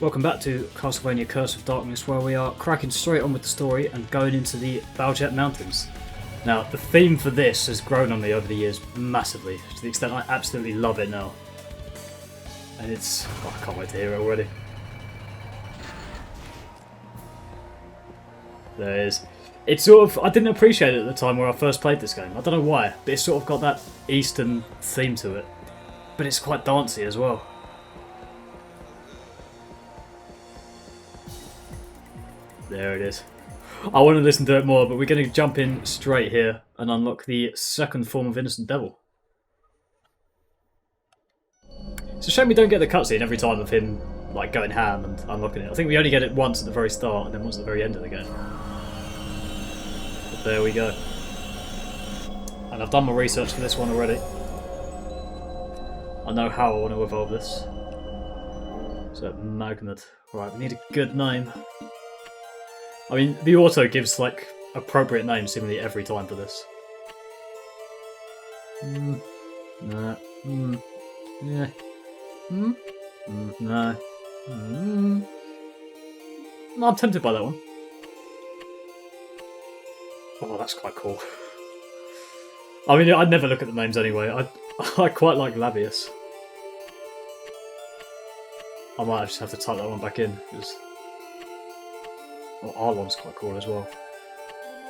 Welcome back to Castlevania Curse of Darkness, where we are cracking straight on with the story and going into the Baljhet Mountains. Now, the theme for this has grown on me over the years massively, to the extent I absolutely love it now. And it's... oh, I can't wait to hear it already. There it is. It's sort of... I didn't appreciate it at the time where I first played this game. I don't know why, but it's sort of got that Eastern theme to it. But it's quite dancey as well. There it is. I want to listen to it more, but we're going to jump in straight here and unlock the second form of Innocent Devil. It's a shame we don't get the cutscene every time of him like going ham and unlocking it. I think we only get it once at the very start and then once at the very end of the game. But there we go. And I've done my research for this one already. I know how I want to evolve this. So, Magnet. Right, we need a good name. I mean, the auto gives, like, appropriate names seemingly every time for this. Nah. Yeah. No. No, I'm tempted by that one. Oh, that's quite cool. I mean, I'd never look at the names anyway. I quite like Labius. I might just have to type that one back in, because... well, Arlon's quite cool as well.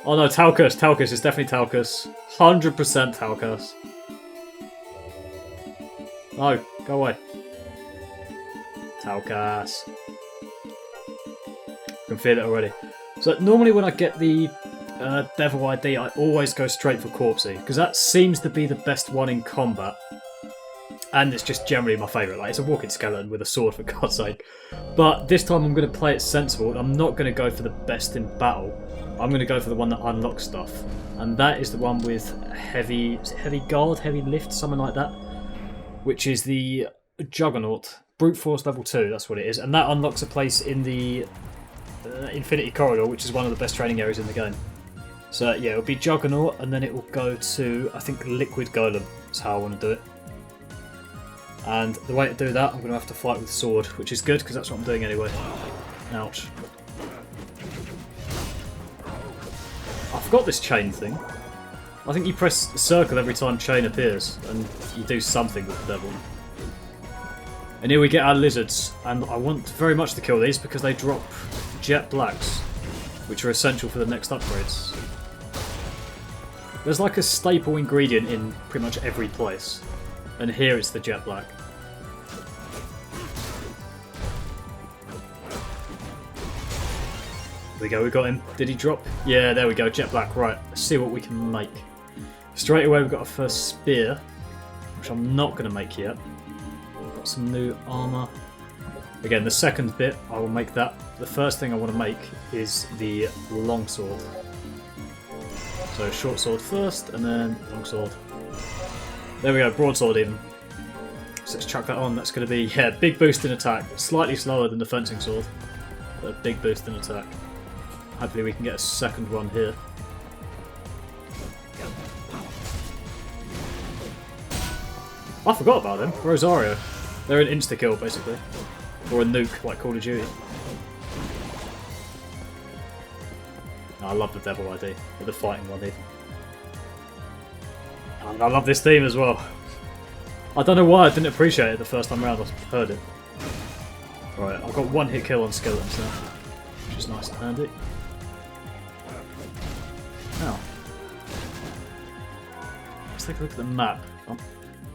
Oh no, Talcus! Talcus, it's definitely Talcus. 100% Talcus. No, go away. Talcus. I can feel it already. So normally when I get the Devil ID, I always go straight for Corpsey, because that seems to be the best one in combat. And it's just generally my favourite. Like, it's a walking skeleton with a sword, for God's sake. But this time I'm going to play it sensible. I'm not going to go for the best in battle. I'm going to go for the one that unlocks stuff. And that is the one with heavy... is it heavy guard? Heavy lift? Something like that. Which is the Juggernaut. Brute Force level 2, that's what it is. And that unlocks a place in the Infinity Corridor, which is one of the best training areas in the game. So yeah, it'll be Juggernaut, and then it will go to, I think, Liquid Golem. That's how I want to do it. And the way to do that, I'm going to have to fight with sword, which is good, because that's what I'm doing anyway. Ouch. I forgot this chain thing. I think you press circle every time chain appears, and you do something with the devil. And here we get our lizards, and I want very much to kill these because they drop jet blacks, which are essential for the next upgrades. There's like a staple ingredient in pretty much every place. And here it's the jet black. There we go, we got him. Did he drop? Yeah, there we go, jet black. Right, let's see what we can make. Straight away we've got our first spear, which I'm not going to make yet. Got some new armour. Again, the second bit, I will make that. The first thing I want to make is the longsword. So short sword first, and then longsword. There we go, broadsword even. So let's chuck that on. That's going to be, yeah, big boost in attack. Slightly slower than the fencing sword, but a big boost in attack. Hopefully we can get a second one here. I forgot about them. Rosario. They're an insta-kill, basically. Or a nuke, like Call of Duty. Oh, I love the Devil ID, or the fighting one even. And I love this theme as well. I don't know why I didn't appreciate it the first time around I heard it. Right, I've got one hit kill on skeletons now, which is nice and handy. Now, let's take a look at the map. I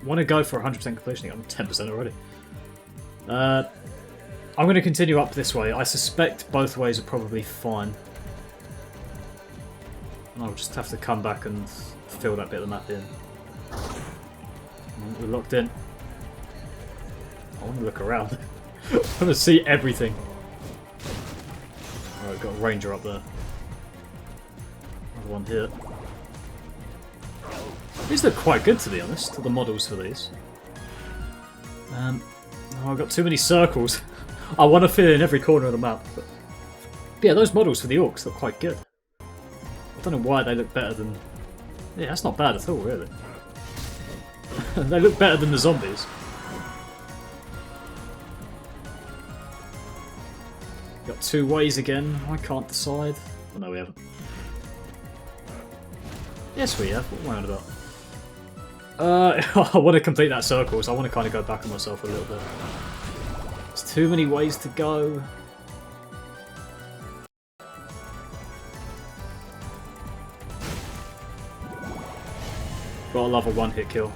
want to go for 100% completion. I'm 10% already. I'm going to continue up this way. I suspect both ways are probably fine. And I'll just have to come back and fill that bit of the map in. We're locked in. I want to look around. I want to see everything. Alright, we've got a ranger up there. Another one here. These look quite good, to be honest, the models for these. Oh, I've got too many circles. I want to fill in every corner of the map. But yeah, those models for the orcs look quite good. I don't know why they look better than... yeah, that's not bad at all, really. They look better than the zombies. Got 2 ways again. I can't decide. Oh, no, we haven't. Yes, we have. What am I on about? I want to complete that circle, so I want to kind of go back on myself a little bit. There's too many ways to go. Gotta love a one-hit kill.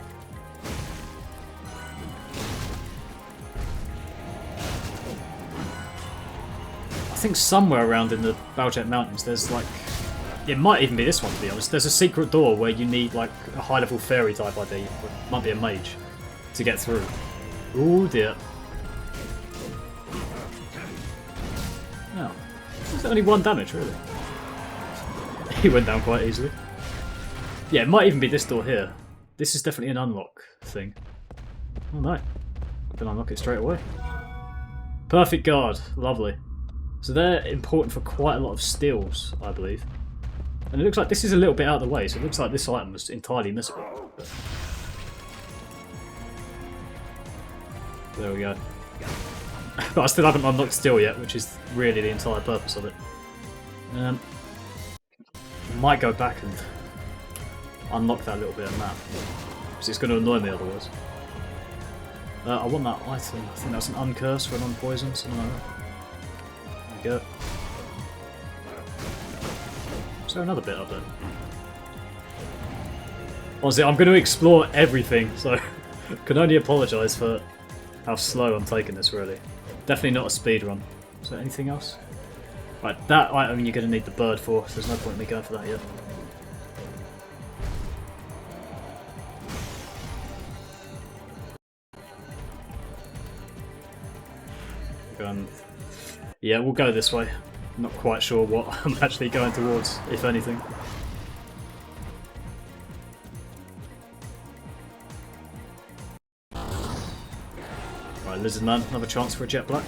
I think somewhere around in the Baljhet Mountains there's like... It might even be this one, to be honest. There's a secret door where you need like a high-level fairy type ID, or it might be a mage, to get through. Oh dear. Oh. Is that only 1 damage, really? He went down quite easily. Yeah, it might even be this door here. This is definitely an unlock thing. Oh no. I can unlock it straight away. Perfect guard. Lovely. So they're important for quite a lot of steals, I believe. And it looks like this is a little bit out of the way, so it looks like this item was entirely missable. But... There we go. But I still haven't unlocked Steel yet, which is really the entire purpose of it. Might go back and unlock that little bit of map, because it's going to annoy me otherwise. I want that item. I think that's an uncurse for an unpoison, something like that. There we go. Is there another bit up there? Honestly, I'm going to explore everything, so I can only apologise for how slow I'm taking this, really. Definitely not a speed run. Is there anything else? Right, that item you're going to need the bird for, so there's no point in me going for that yet. Yeah, we'll go this way. Not quite sure what I'm actually going towards, if anything. Right, Lizard Man, another chance for a jet black.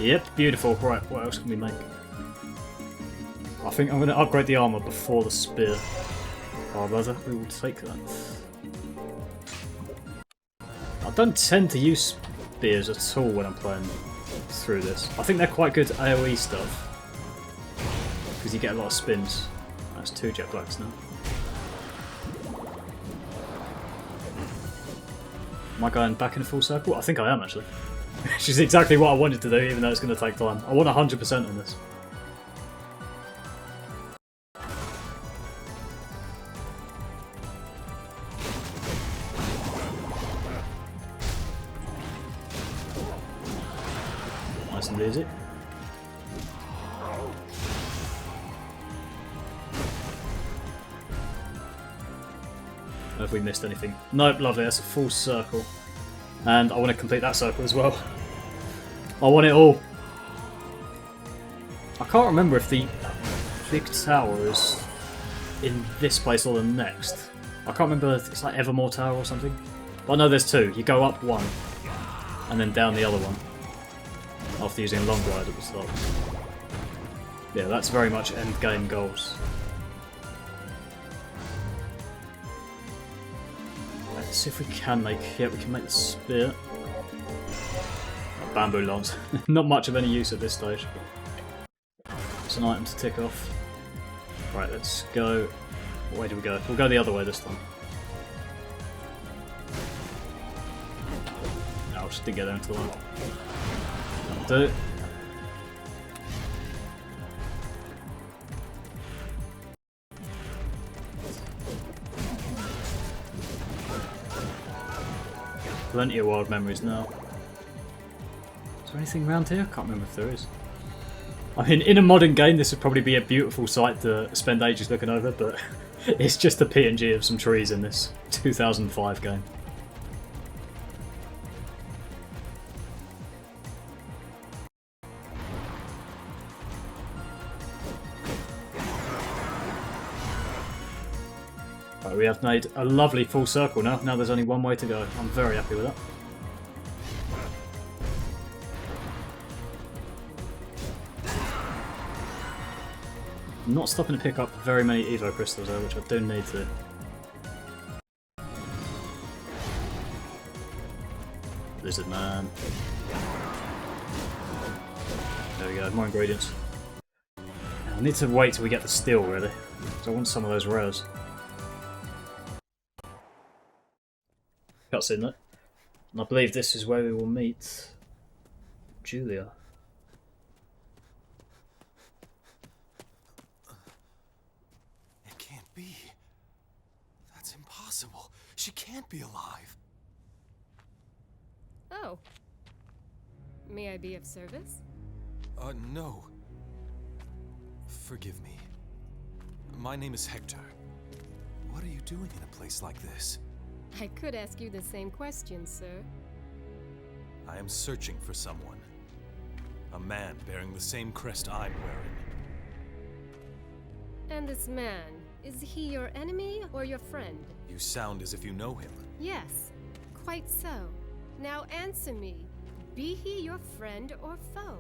Yep, beautiful. Right, what else can we make? I think I'm going to upgrade the armour before the spear. Oh, brother, we will take that. I don't tend to use spears at all when I'm playing through this. I think they're quite good AoE stuff, because you get a lot of spins. That's 2 jet blacks now. Am I going back in a full circle? I think I am, actually. Which is exactly what I wanted to do, even though it's going to take time. I want 100% on this. Nice and easy. Have we missed anything? Nope, lovely, that's a full circle. And I want to complete that circle as well. I want it all. I can't remember if the big tower is in this place or the next. I can't remember if it's like Evermore Tower or something. But I know there's 2. You go up one, and then down the other one. After using Long Ride at the start. Yeah, that's very much end game goals. Let's see if we can make... Yeah, we can make the spear. Bamboo lance. Not much of any use at this stage. It's an item to tick off. Right, let's go... What way do we go? We'll go the other way this time. No, just didn't get there into the line. That'll do. Plenty of wild memories now. Is there anything around here? I can't remember if there is. I mean, in a modern game this would probably be a beautiful sight to spend ages looking over, but it's just a PNG of some trees in this 2005 game. Right, we have made a lovely full circle now. Now there's only one way to go. I'm very happy with that. I'm not stopping to pick up very many Evo crystals though, which I do need to. Lizard Man. There we go, more ingredients. I need to wait till we get the steel, really. Because I want some of those rares. Cutscene there. And I believe this is where we will meet Julia. It can't be. That's impossible. She can't be alive. Oh. May I be of service? No. Forgive me. My name is Hector. What are you doing in a place like this? I could ask you the same question, sir. I am searching for someone. A man bearing the same crest I'm wearing. And this man, is he your enemy or your friend? You sound as if you know him. Yes, quite so. Now answer me. Be he your friend or foe?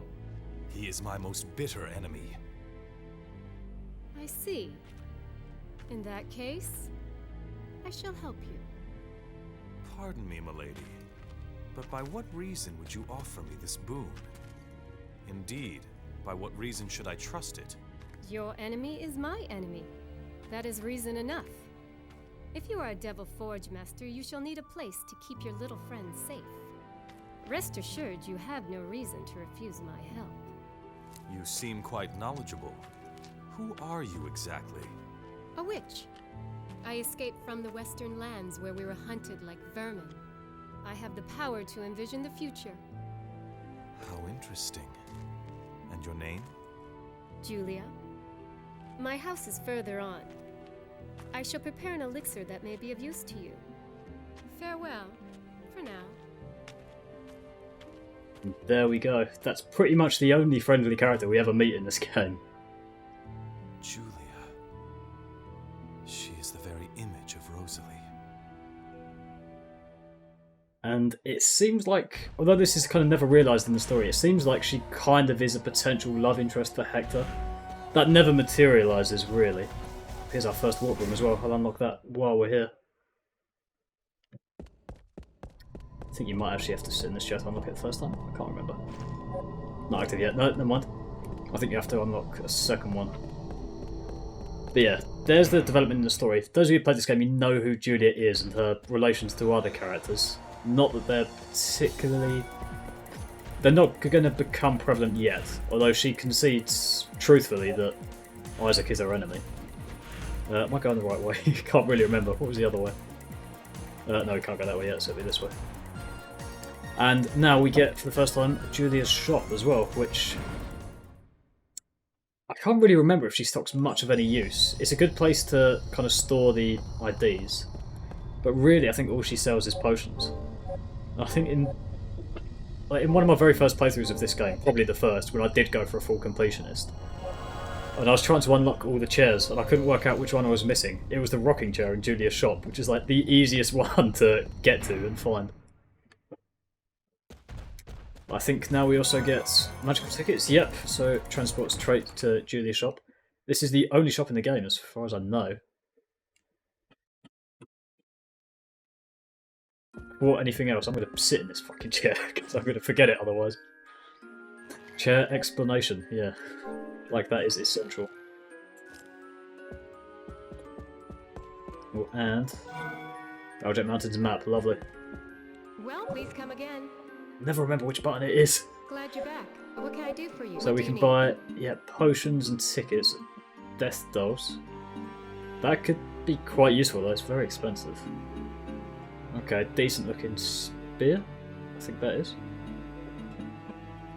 He is my most bitter enemy. I see. In that case, I shall help you. Pardon me, milady, but by what reason would you offer me this boon? Indeed, by what reason should I trust it? Your enemy is my enemy. That is reason enough. If you are a Devil Forge Master, you shall need a place to keep your little friends safe. Rest assured, you have no reason to refuse my help. You seem quite knowledgeable. Who are you exactly? A witch. I escaped from the Western lands where we were hunted like vermin. I have the power to envision the future. How interesting. And your name? Julia. My house is further on. I shall prepare an elixir that may be of use to you. Farewell, for now. There we go. That's pretty much the only friendly character we ever meet in this game. Julia. She is the very image of Rosalie. And it seems like, although this is kind of never realised in the story, it seems like she kind of is a potential love interest for Hector. That never materialises, really. Here's our first warp room as well. I'll unlock that while we're here. I think you might actually have to sit in this chair to unlock it the first time. I can't remember. Not active yet. No, never mind. I think you have to unlock a second one. But yeah, there's the development in the story. For those of you who played this game, you know who Julia is and her relations to other characters. Not that they're particularly... They're not going to become prevalent yet, although she concedes truthfully that Isaac is her enemy. Am I going the right way? Can't really remember. What was the other way? No, we can't go that way yet, so it'll be this way. And now we get, for the first time, Julia's shop as well, which... I can't really remember if she stocks much of any use. It's a good place to kind of store the IDs. But really, I think all she sells is potions. I think in one of my very first playthroughs of this game, probably the first, when I did go for a full completionist, and I was trying to unlock all the chairs, and I couldn't work out which one I was missing. It was the rocking chair in Julia's shop, which is like the easiest one to get to and find. I think now we also get magical tickets. Yep, so transport straight to Julia's shop. This is the only shop in the game, as far as I know. Or anything else, I'm going to sit in this fucking chair, because I'm going to forget it otherwise. Chair explanation, yeah. Like that is essential. Oh, and... Baljhet Mountains map, lovely. Well, please come again. Never remember which button it is. Glad you're back. What can I do for you? So we can buy, yeah, potions and tickets, death dolls. That could be quite useful though, it's very expensive. Okay, decent looking spear, I think that is.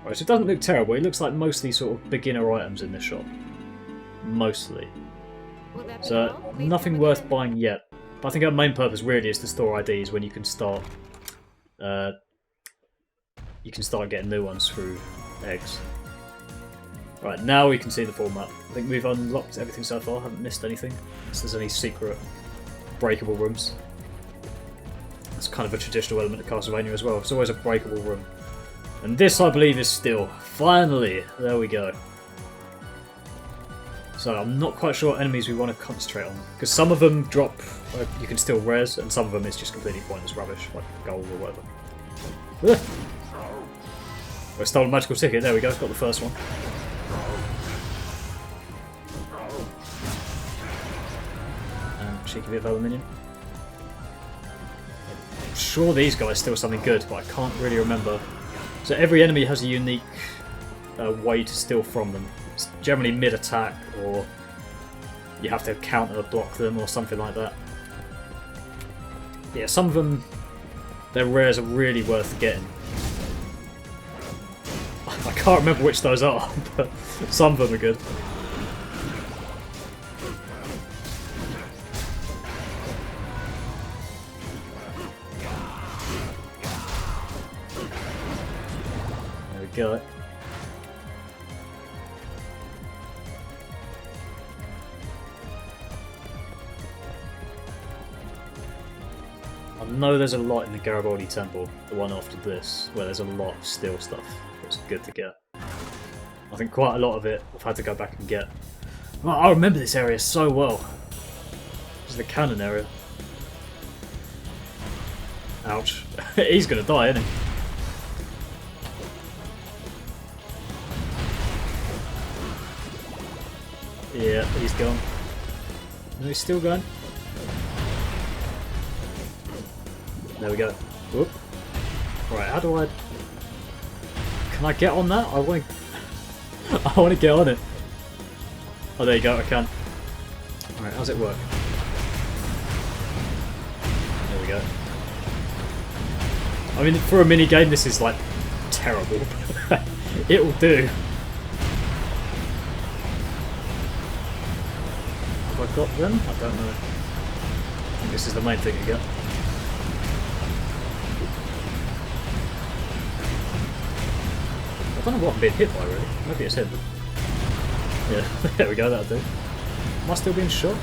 Right, so it doesn't look terrible, it looks like mostly sort of beginner items in this shop. Mostly. So, nothing worth buying yet. But I think our main purpose really is to store IDs when you can start getting new ones through eggs. Right, now we can see the full map. I think we've unlocked everything so far, haven't missed anything. Unless there's any secret breakable rooms. That's kind of a traditional element of Castlevania as well. It's always a breakable room. And this, I believe, is still. Finally! There we go. So I'm not quite sure what enemies we want to concentrate on. Because some of them drop, you can still res, and some of them is just completely pointless rubbish, like gold or whatever. I stole a magical ticket. There we go. Got the first one. And cheeky bit of aluminium. I'm sure these guys steal something good, but I can't really remember. So every enemy has a unique way to steal from them. It's generally mid-attack, or you have to counter-block them, or something like that. Yeah, some of them, their rares are really worth getting. I can't remember which those are, but some of them are good. There we go. I know there's a lot in the Garibaldi Temple, the one after this, where there's a lot of steel stuff. It's good to get. I think quite a lot of it I've had to go back and get. Oh, I remember this area so well. This is the cannon area. Ouch. He's gonna die, isn't he? Yeah, he's gone. No, he's still going. There we go. Whoop. Right, how do I... Can I get on that? I want to get on it. Oh, there you go, I can. Alright, how's it work? There we go. I mean, for a mini game, this is like terrible. It will do. Have I got them? I don't know. I think this is the main thing to get. I don't know what I'm being hit by, really. Maybe it's him. Yeah, there we go, that'll do. Am I still being shot?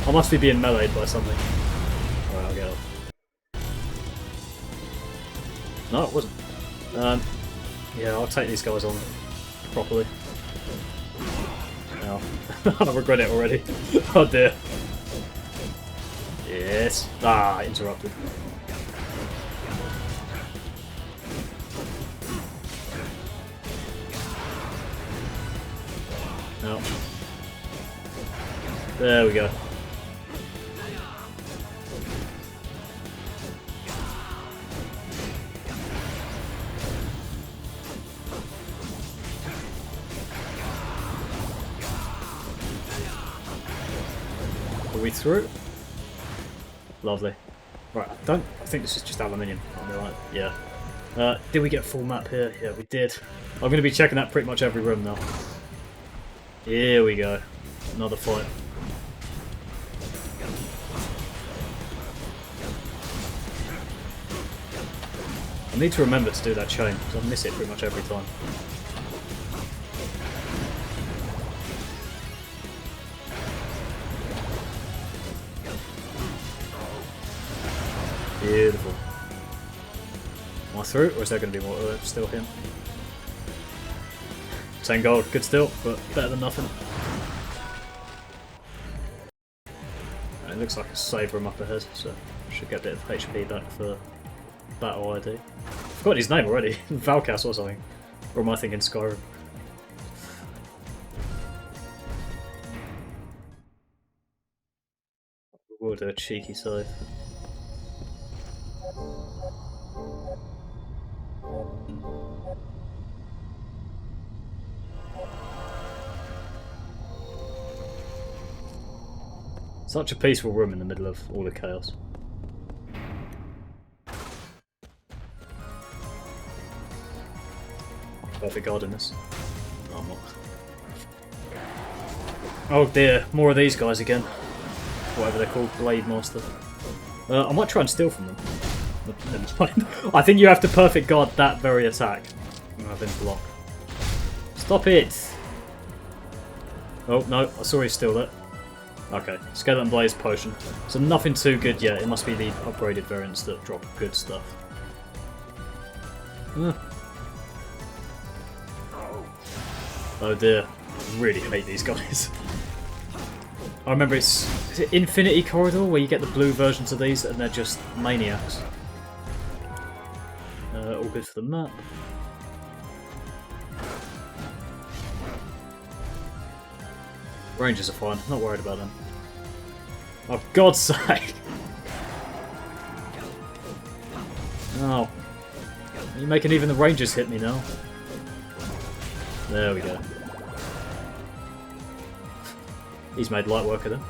I must be being meleeed by something. Alright, I'll get up. No, it wasn't. Yeah, I'll take these guys on properly. No. I regret it already. Oh dear. Yes. Ah, interrupted. No. There we go. Are we through? Lovely. Right, I think this is just aluminium. Right, yeah. Did we get a full map here? Yeah, we did. I'm going to be checking out pretty much every room now. Here we go. Another fight. I need to remember to do that chain, because I miss it pretty much every time. Beautiful. Am I through, or is there going to be more? Still him. 10 gold, good still, but better than nothing. It looks like a save room up ahead, so should get a bit of HP back for battle ID. I've forgotten his name already. Valkas or something. Or am I thinking Skyrim? We'll do a cheeky save. Such a peaceful room in the middle of all the chaos. Perfect guard in this. No, I'm not. Oh dear, more of these guys again. Whatever they're called, Blade Master. I might try and steal from them. Never mind. I think you have to perfect guard that very attack. I've been blocked. Stop it! Oh no, I saw he steal it. Okay, Skeleton Blaze Potion. So nothing too good yet, it must be the upgraded variants that drop good stuff. Oh dear, I really hate these guys. I remember is it Infinity Corridor where you get the blue versions of these and they're just maniacs. All good for the map. Rangers are fine, not worried about them. Oh, God's sake! Oh. Are you making even the Rangers hit me now? There we go. He's made light work of them.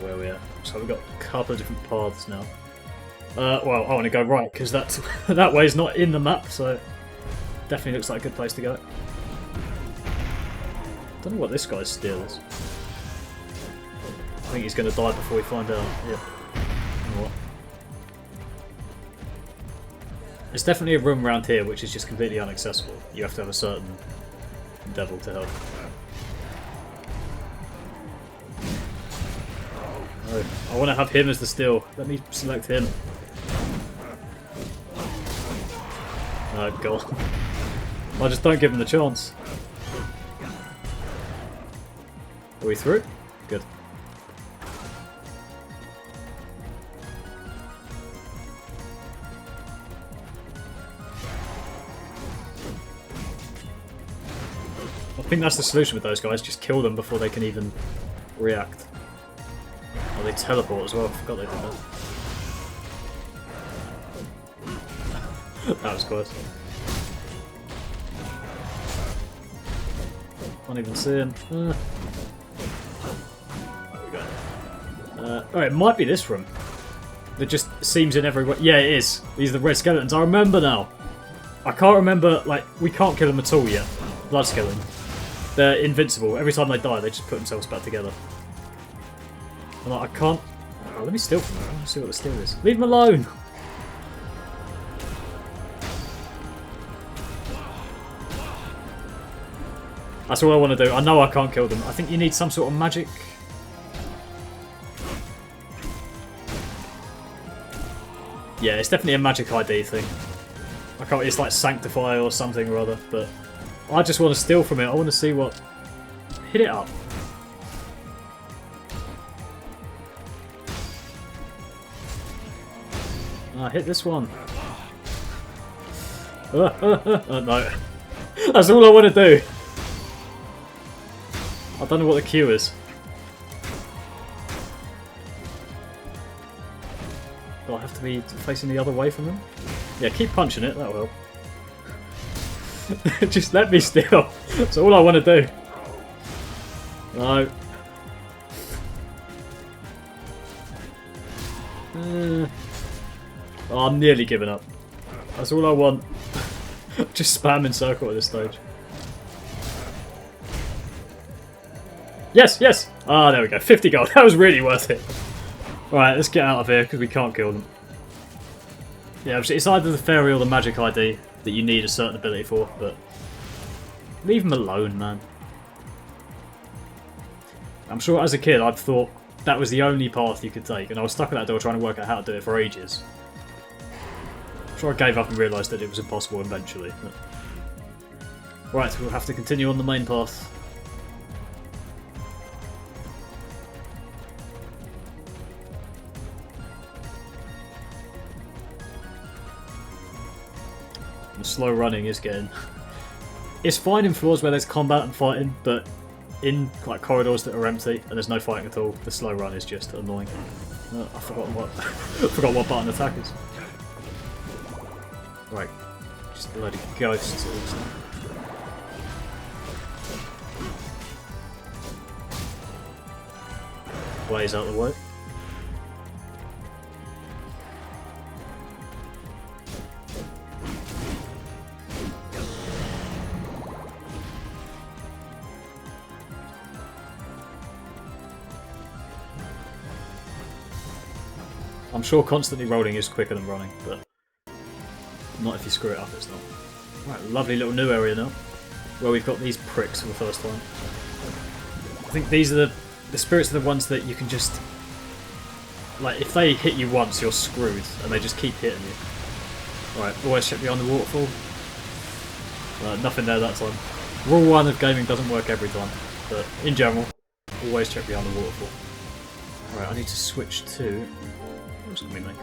Where are we at? So we've got a couple of different paths now. Well, I want to go right because that's that way's not in the map, so definitely looks like a good place to go. Don't know what this guy's steal is. I think he's going to die before we find out. Yeah. You know what? There's definitely a room around here which is just completely inaccessible. You have to have a certain devil to help. Oh, I want to have him as the steal. Let me select him. Oh god. I just don't give him the chance. Are we through? Good. I think that's the solution with those guys, just kill them before they can even react. Oh, they teleport as well, I forgot they did that. That was close. Can't even see him. There we go. Oh, it might be this room. That just seems in every way. Yeah, it is. These are the red skeletons. I remember now. I can't remember, like, we can't kill them at all yet. Blood skeleton. They're invincible. Every time they die, they just put themselves back together. And like, I can't... Oh, let me steal from them. I want to see what the steal is. Leave them alone! That's all I want to do. I know I can't kill them. I think you need some sort of magic. Yeah, it's definitely a magic ID thing. I can't. It's like Sanctify or something or other, but I just want to steal from it. I want to see what... Hit it up. Hit this one. Oh, no. That's all I want to do. I don't know what the Q is. Do I have to be facing the other way from them? Yeah, keep punching it, that'll help. Just let me steal. That's all I want to do. No. Oh, I'm nearly giving up. That's all I want. Just spam in circle at this stage. Yes, yes! Ah, there we go. 50 gold. That was really worth it. Alright, let's get out of here because we can't kill them. Yeah, it's either the fairy or the magic ID that you need a certain ability for, but leave them alone, man. I'm sure as a kid I'd thought that was the only path you could take, and I was stuck at that door trying to work out how to do it for ages. I'm sure I gave up and realised that it was impossible eventually. But... Right, we'll have to continue on the main path. The slow running is getting... It's fine in floors where there's combat and fighting, but in like corridors that are empty and there's no fighting at all, the slow run is just annoying. I forgot what I forgot what button attack is. Right, just a load of ghosts. Blaze out the way. I'm sure constantly rolling is quicker than running, but not if you screw it up, it's not. Right, lovely little new area now, where we've got these pricks for the first time. I think these are the spirits are the ones that you can just like, if they hit you once, you're screwed, and they just keep hitting you. Right, always check behind the waterfall. Nothing there that time. Rule 1 of gaming doesn't work every time, but in general, always check behind the waterfall. Right, I need to switch to... What's going to be make?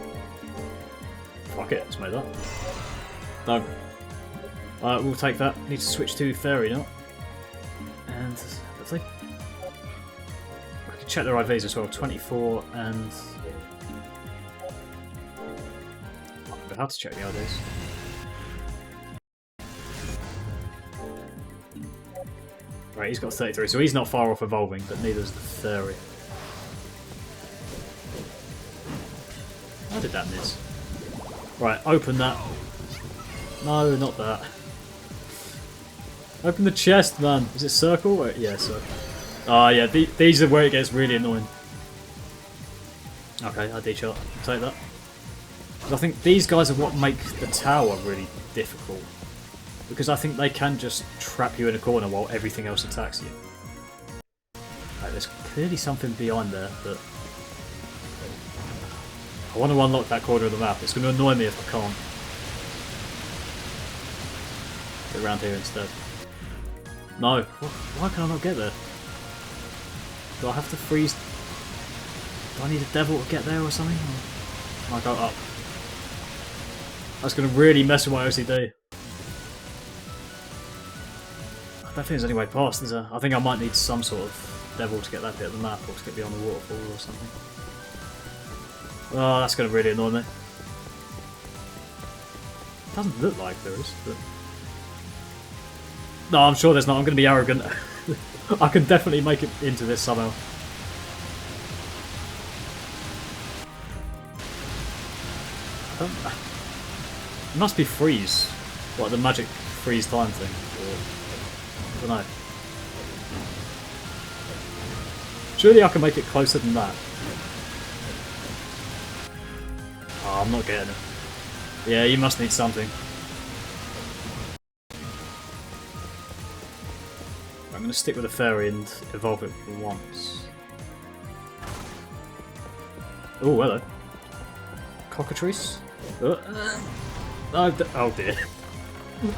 Fuck it, let's make that. No. We'll take that. Need to switch to fairy now. And lovely. I can check their IVs as well. 24 and... I don't know how to check the IVs. Right, he's got 33, so he's not far off evolving, but neither is the fairy. How did that miss? Right, open that. No, not that. Open the chest, man. Is it circle? Or... Yeah, circle. Ah, yeah, these are where it gets really annoying. Okay, I D-shot. Take that. I think these guys are what make the tower really difficult. Because I think they can just trap you in a corner while everything else attacks you. Right, there's clearly something behind there, but... I want to unlock that corner of the map. It's going to annoy me if I can't. Get around here instead. No. Why can I not get there? Do I have to freeze... Do I need a devil to get there or something? Or... I go up. That's going to really mess with my OCD. I don't think there's any way past, is there? I think I might need some sort of devil to get that bit of the map, or to get beyond the waterfall or something. Oh, that's going to really annoy me. Doesn't look like there is, but... No, I'm sure there's not. I'm going to be arrogant. I can definitely make it into this somehow. It must be freeze. Like the magic freeze time thing. Or... I don't know. Surely I can make it closer than that. Oh, I'm not getting it. Yeah, you must need something. I'm going to stick with the fairy and evolve it once. Oh, hello. Cockatrice? Oh dear.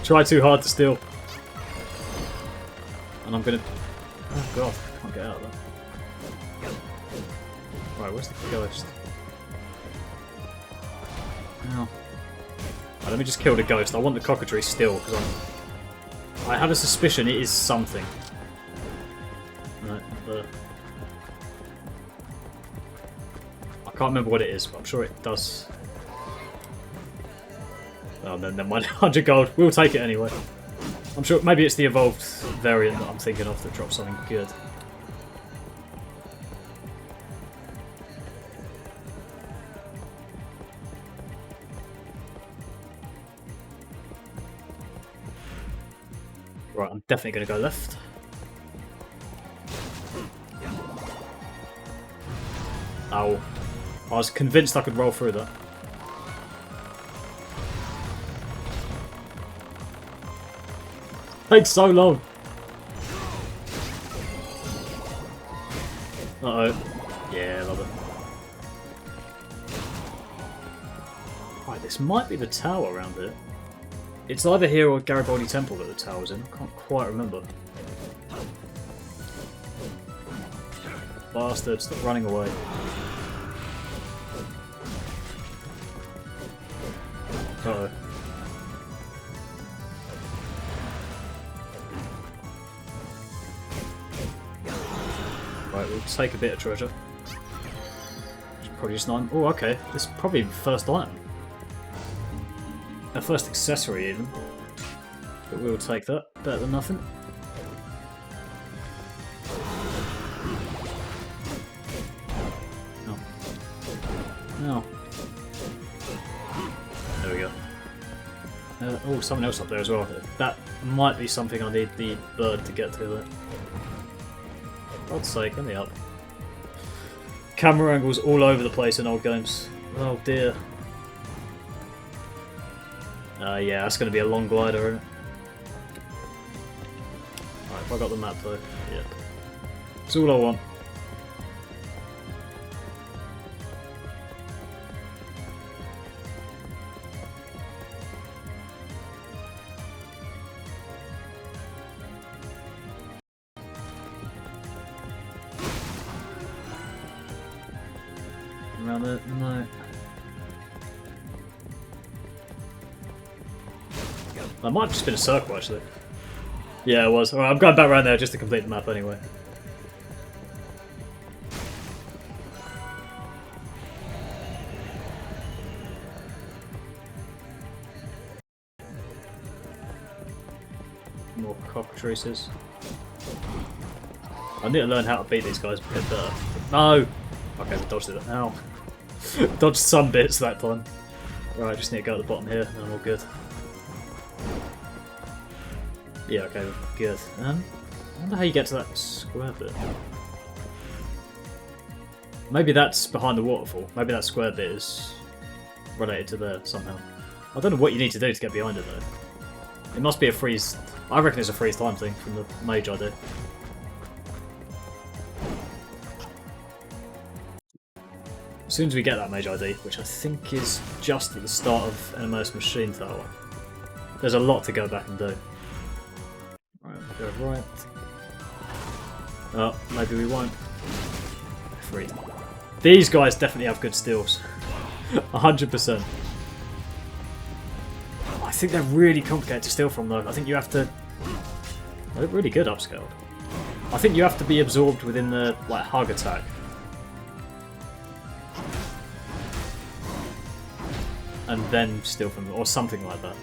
Try too hard to steal. And I'm going to... Oh god, I can't get out of that. Right, where's the ghost? Oh. Right, let me just kill the ghost. I want the cockatrice still, because I have a suspicion it is something. Right, I can't remember what it is, but I'm sure it does. Oh, no, never mind. 100 gold. We'll take it anyway. I'm sure maybe it's the evolved variant that I'm thinking of that drops something good. Right, I'm definitely going to go left. Ow. I was convinced I could roll through that. Takes so long. Uh-oh. Yeah, love it. Right, this might be the tower around here. It's either here or Garibaldi Temple that the tower's in. I can't quite remember. Bastard, stop running away. Uh-oh. Right, we'll take a bit of treasure. Probably just 9. Oh, okay. This is probably the first item. Our first accessory, even. But we'll take that. Better than nothing. No. No. There we go. Oh, something else up there as well. That might be something I need the bird to get to there. God's sake, let me up. Camera angles all over the place in old games. Oh dear. Yeah, that's going to be a long glider, isn't it? Alright, if I got the map though, yeah. That's all I want. Around there? No. That might have just been a circle, actually. Yeah, it was. Alright, I'm going back around there just to complete the map anyway. More cockatrices. I need to learn how to beat these guys a bit better. No! Okay, we dodged it. Ow. Dodged some bits that time. Right, I just need to go at the bottom here, and I'm all good. Yeah, okay, good. I wonder how you get to that square bit. Maybe that's behind the waterfall. Maybe that square bit is related to there somehow. I don't know what you need to do to get behind it though. It must be a freeze. I reckon it's a freeze time thing from the mage I do. As soon as we get that mage ID, which I think is just at the start of NMO's machine tower, there's a lot to go back and do. Right, we'll go right. Oh, maybe we won't. Free. These guys definitely have good steals. 100%. I think they're really complicated to steal from though. I think you have to... They're really good upscaled. I think you have to be absorbed within the like hug attack. And then steal from them, or something like that.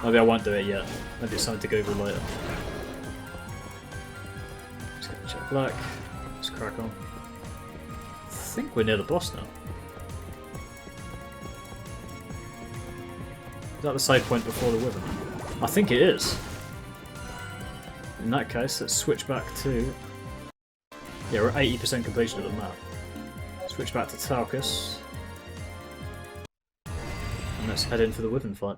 Maybe I won't do it yet. Maybe it's something to Google later. Just gonna check black. Let's crack on. I think we're near the boss now. Is that the save point before the Wyvern? I think it is. In that case, let's switch back to... Yeah, we're at 80% completion of the map. Switch back to Talcus. And let's head in for the Wyvern fight.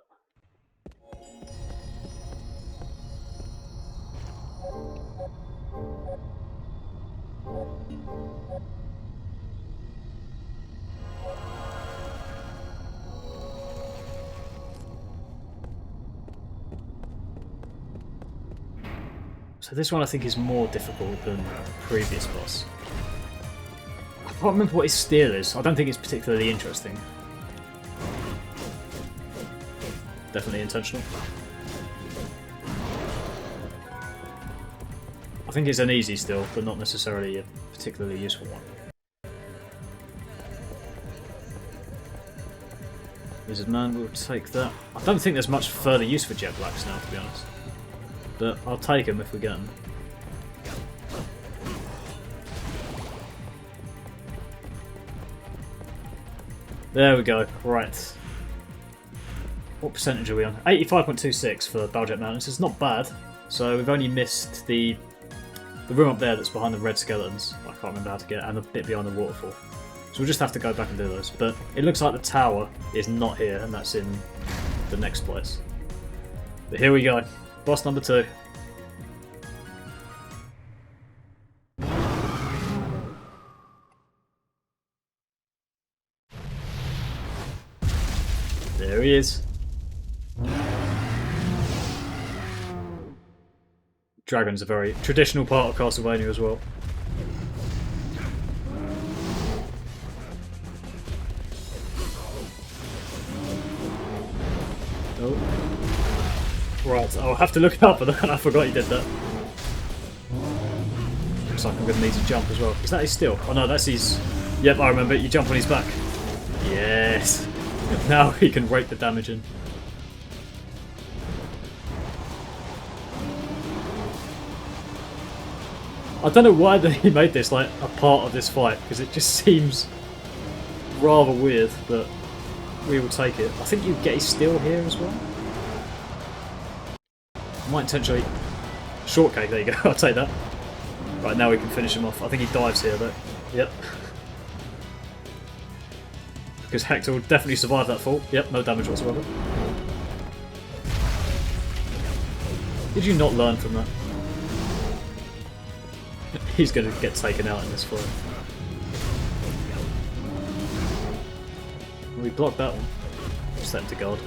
So this one I think is more difficult than the previous boss. I can't remember what his steal is. I don't think it's particularly interesting. Definitely intentional. I think it's an easy steal, but not necessarily a particularly useful one. Wizard Man will take that. I don't think there's much further use for Jet Blacks now, to be honest. But I'll take them if we get them. There we go, right. What percentage are we on? 85.26 for Baljhet Mountains. It's not bad. So we've only missed the room up there that's behind the red skeletons. I can't remember how to get, and the bit behind the waterfall. So we'll just have to go back and do those. But it looks like the tower is not here, and that's in the next place. But here we go. Boss number 2. There he is. Dragon's a very traditional part of Castlevania as well. Oh. Right, I'll have to look it up for that. I forgot he did that. Looks like I'm going to need to jump as well. Is that his steal? Oh no, that's his... Yep, I remember it. You jump on his back. Yes. Now he can rake the damage in. I don't know why he made this like a part of this fight, because it just seems rather weird, but we will take it. I think you get his steal here as well. I might intentionally... Shortcake, there you go, I'll take that. Right, now we can finish him off. I think he dives here though. Yep. Because Hector will definitely survive that fall. Yep, no damage whatsoever. Did you not learn from that? He's going to get taken out in this fight. We blocked that one. Set him to guard.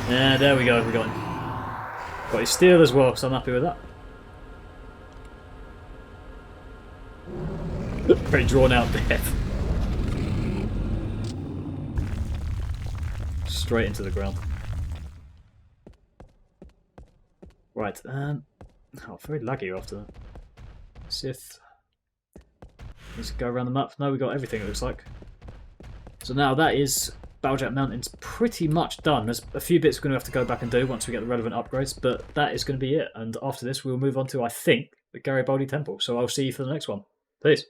Yeah, there we go, we got him. Got his steal as well, so I'm happy with that. Very drawn out death. Straight into the ground. Right, oh, very laggy after that. Sith. Let's go around the map. No, we got everything, it looks like. So now that is Baljhet Mountains pretty much done. There's a few bits we're going to have to go back and do once we get the relevant upgrades, but that is going to be it. And after this, we'll move on to, I think, the Garibaldi Temple. So I'll see you for the next one. Peace.